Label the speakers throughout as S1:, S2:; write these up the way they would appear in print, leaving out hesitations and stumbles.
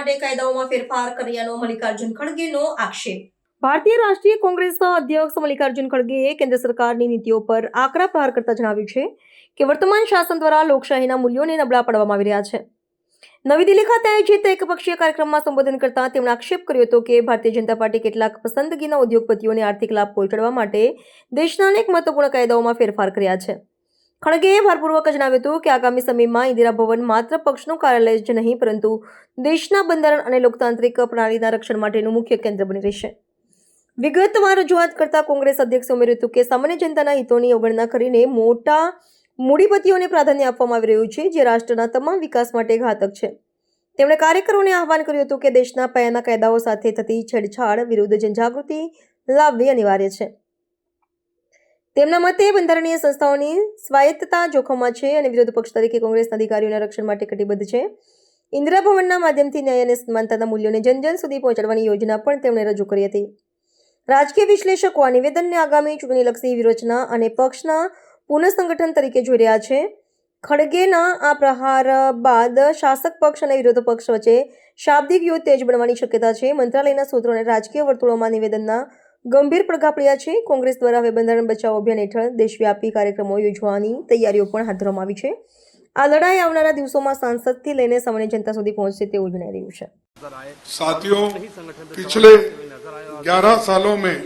S1: માટે કાયદાઓમાં ફેરફાર કર્યાનો મલ્લિકાર્જુન ખડગેનો આક્ષેપ। ભારતીય રાષ્ટ્રીય કોંગ્રેસના અધ્યક્ષ મલ્લિકાર્જુન ખડગેએ કેન્દ્ર સરકારની નીતિઓ પર આકરા પ્રહાર કરતા જણાવ્યું છે કે વર્તમાન શાસન દ્વારા લોકશાહીના મૂલ્યોને નબળા પાડવામાં આવી રહ્યા છે। નવી દિલ્હી ખાતે આયોજિત એકપક્ષીય કાર્યક્રમમાં સંબોધન કરતા તેમણે આક્ષેપ કર્યો હતો કે ભારતીય જનતા પાર્ટી કેટલાક પસંદગીના ઉદ્યોગપતિઓને આર્થિક લાભ પહોંચાડવા માટે દેશના અનેક મહત્વપૂર્ણ કાયદાઓમાં ફેરફાર કર્યા છે। ખડગેએ ભારપૂર્વક જણાવ્યું હતું કે આગામી સમયમાં ઇન્દિરા ભવન માત્ર પક્ષનું કાર્યાલય જ નહીં પરંતુ દેશના બંધારણ અને લોકતાંત્રિક પ્રણાલીના રક્ષણ માટેનું મુખ્ય કેન્દ્ર બની રહેશે। વિગતવાર રજૂઆત કરતા કોંગ્રેસ અધ્યક્ષે ઉમેર્યું હતું કે સામાન્ય જનતાના હિતોની અવગણના કરીને મોટા મૂડીપતિઓને પ્રાધાન્ય આપવામાં આવી રહ્યું છે જે રાષ્ટ્રના તમામ વિકાસ માટે ઘાતક છે। તેમણે કાર્યકરોને આહવાન કર્યું હતું કે દેશના પાયાના કાયદાઓ સાથે થતી છેડછાડ વિરુદ્ધ જનજાગૃતિ લાવવી અનિવાર્ય છે। તેમના મતે બંધારણીય સંસ્થાઓની સ્વાયત્તતા જોખમમાં છે અને વિરોધ પક્ષ તરીકે કોંગ્રેસના અધિકારીઓના રક્ષણ માટે કટિબદ્ધ છે। ઇન્દિરા ભવનના માધ્યમથી ન્યાય અને સમાનતાના મૂલ્યોને જન જન સુધી પહોંચાડવાની યોજના પણ તેમણે રજૂ કરી હતી। રાજકીય વિશ્લેષકો આ નિવેદનને આગામી ચૂંટણીલક્ષી વ્યૂહરચના અને પક્ષના પુનઃસંગઠન તરીકે જોઈ રહ્યા છે। ખડગેના આ પ્રહાર બાદ શાસક પક્ષ અને વિરોધ પક્ષ વચ્ચે શાબ્દિક યુદ્ધ તેજ બનવાની શક્યતા છે। મંત્રાલયના સૂત્રો અને રાજકીય વર્તુળોમાં નિવેદનના ગંભીર પડઘા પડ્યા છે। કોંગ્રેસ દ્વારા હવે બંધારણ બચાવો અભિયાન હેઠળ દેશવ્યાપી કાર્યક્રમો યોજવાની તૈયારીઓ પણ હાથ ધરવામાં આવી છે। આ લડાઈ આવનારા દિવસોમાં सांसदથી લઈને સામાન્ય જનતા સુધી પહોંચશે તેવું જણાઈ રહ્યું છે।
S2: साथियों, पिछले 11 सालों में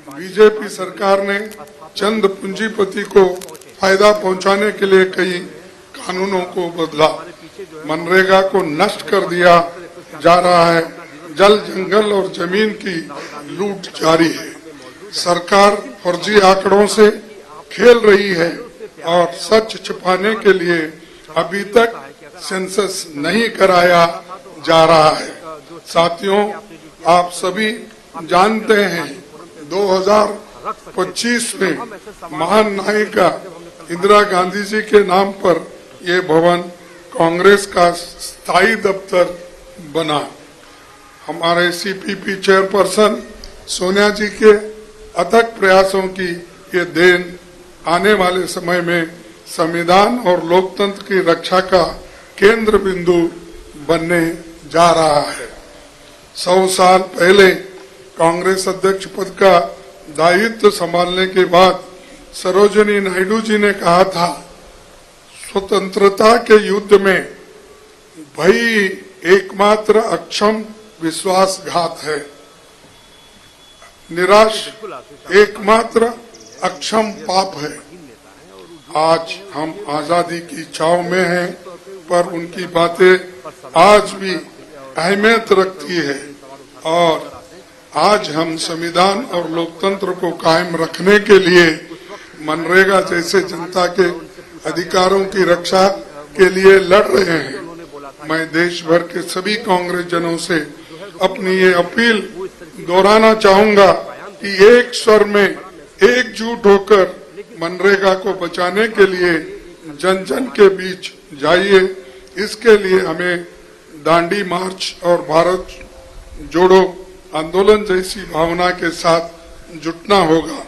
S2: बीजेपी सरकार ने चंद पूंजीपति को फायदा पहुंचाने के लिए कई कानूनों को बदला, मनरेगा को नष्ट कर दिया जा रहा है, जल जंगल और जमीन की लूट जारी है। सरकार फर्जी आंकड़ों से खेल रही है और सच छिपाने के लिए अभी तक सेंसस नहीं कराया जा रहा है। साथियों, आप सभी जानते हैं 2025 में महान नायिका इंदिरा गांधी जी के नाम पर ये भवन कांग्रेस का स्थायी दफ्तर बना। हमारे सीपीपी चेयरपर्सन सोनिया जी के अथक प्रयासों की ये देन आने वाले समय में संविधान और लोकतंत्र की रक्षा का केंद्र बिंदु बनने जा रहा है। 100 साल पहले कांग्रेस अध्यक्ष पद का दायित्व संभालने के बाद सरोजिनी नायडू जी ने कहा था, स्वतंत्रता के युद्ध में भय एकमात्र अक्षम विश्वासघात है, निराश एकमात्र अक्षम पाप है। आज हम आजादी की छाव में हैं, पर उनकी बातें आज भी अहमियत रखती है और आज हम संविधान और लोकतंत्र को कायम रखने के लिए मनरेगा जैसे जनता के अधिकारों की रक्षा के लिए लड़ रहे हैं। मैं देश भर के सभी कांग्रेस जनों से अपनी ये अपील दोहराना चाहूंगा कि एक स्वर में एकजुट होकर मनरेगा को बचाने के लिए जन जन के बीच जाइए। इसके लिए हमें दांडी मार्च और भारत जोड़ो आंदोलन जैसी भावना के साथ जुटना होगा।